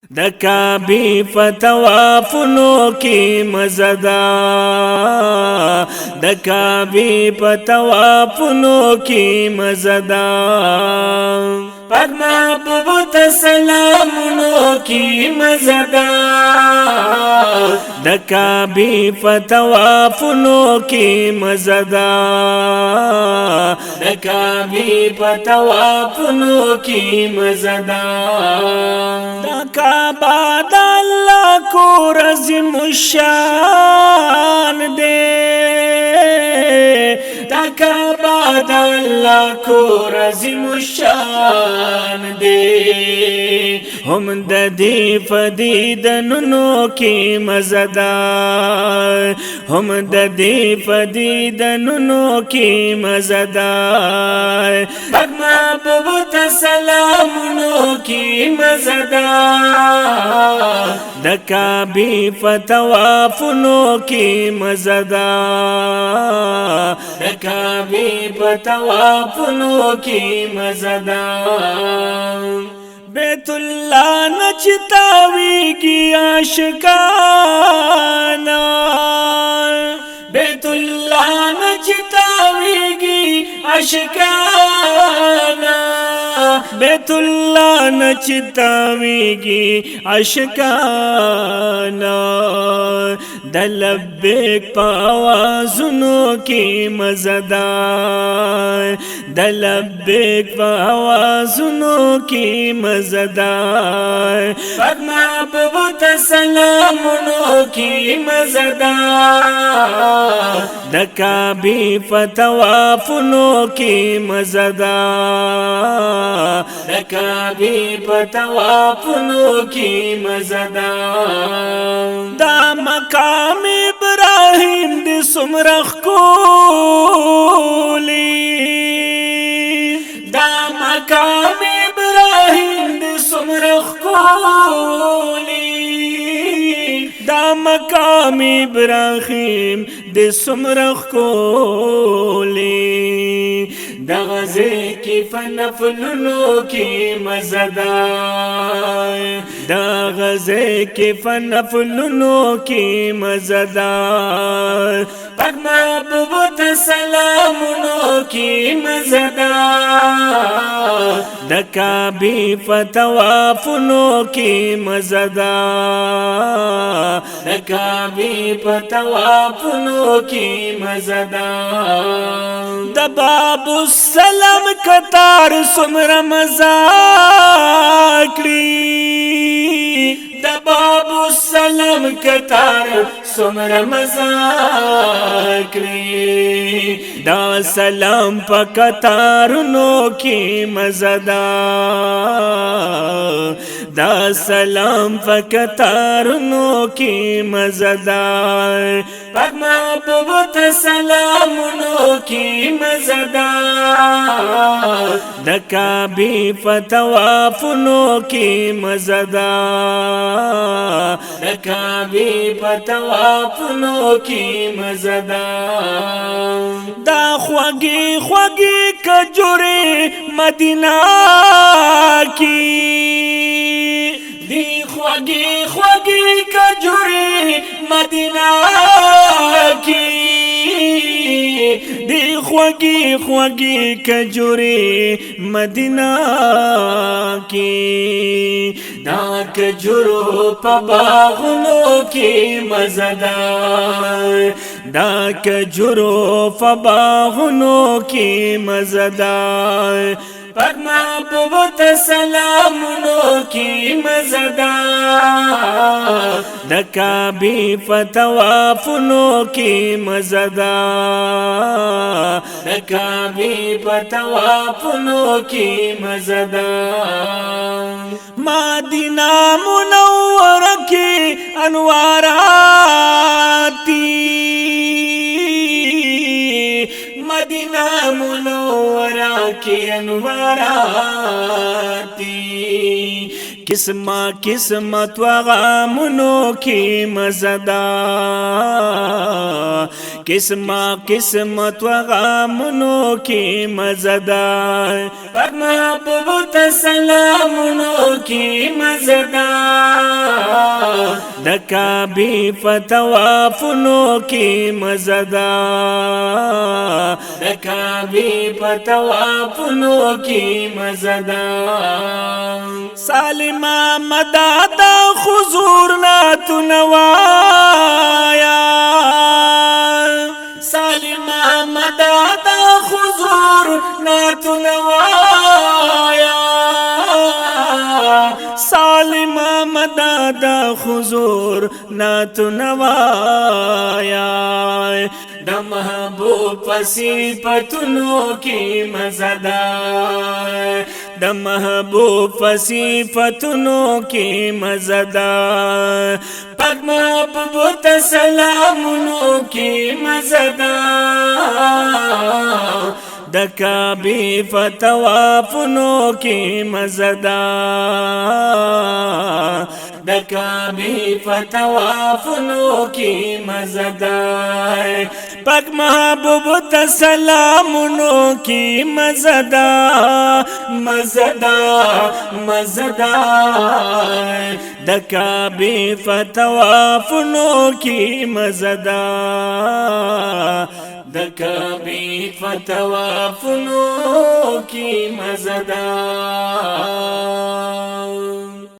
د کعبې په طوافونو کې مزه ده، د کعبې په طوافونو کې مزه ده، پاک محبوب ته سلامونو کې مزه ده، د کعبې په طوافونو کې مزه ده، د کعبې په طوافونو کې مزه ده. کعبہ دا اللہ کو عظیم الشان دے، دا کعبہ دا اللہ کو عظیم الشان دے، ہم دا دی فدیدنونو کی مزہ دا، ہم دا دی فدیدنونو کی مزہ دا، پاک محبوب تا سلامونو کی مزہ دا، د کعبې په طوافونو کې مزه ده، د کعبې په طوافونو کې مزه ده، بیت الله نه چې تاویږي عاشقانه، بیت الله نه چې تاویږي عاشقانه، بیت الله نه چې تاویږي عاشقانه، د لبیک په آوازونو کې مزه ده، د لبیک په آوازونو کې مزه ده، پاک محبوب ته سلامونو کې مزه ده، د کعبې په طوافونو کې مزه ده، د کعبې په طوافونو کې مزه ده، دا مقام ابراهیم دې څومره ښکلی، دا مقام ابراهیم دې څومره ښکلی، دا مقام ابراهیم دې څومره ښکلی، دغه ځای کې په نفلونو کې مزه ده، دغه ځای کې په نفلونو کې مزه ده، پاک محبوب ته سلامونو کې مزه ده، د کعبې په طوافونو کې مزه ده، د کعبې په طوافونو کې مزه ده، د باب السلام کتار څومره مزه کړي، د باب السلام کتار څومره مزه کړي، دا سلام په کتارونو کې مزه ده، دا سلام په کتارونو کې مزه ده، پاک محبوب ته سلامونو کې مزه ده، د کعبې په طوافونو کې مزه ده، د کعبې په طوافونو کې مزه ده، دا خوږې خوږې کجورې مدینه کې، دی خوږې خوږې کجورې مدینه کې، دی خوږې خوږې کجورې مدینه کې، دا کجورو په باغونو کې مزه ده، دا کجورو په باغونو کې مزه ده، پاک محبوب ته سلامونو کې مزه ده، د کعبې په طوافونو کې مزه ده، د کعبې په طوافونو کې مزه ده، مدینه منوره کې انوارات دي، مدینہ منورہ کی انوارات دي، قسمہ قسمت و غامونو کی مزه ده، قسمہ قسمت و غامونو کی مزه ده، پاک محبوب ته سلامونو کی مزه ده، د کعبه په طوافونو کې مزدا د کعبه په طوافونو کې مزدا سالما مدد حضور ناتنوایا سالما مدد حضور ناتنوایا سالما مدد حضور ناتنوایا د محبوب صفاتونو کې مزدا د محبوب صفاتونو کې مزدا پاک محبوب ته سلامونو کې مزدا د کعبه په طوافونو کې مزدا د کعبه په طوافونو کې مزدا پاک محبوب ته سلامونو کې مزدا مزدا مزدا د کعبه په طوافونو کې مزدا د کعبه په طوافونو کې مزدا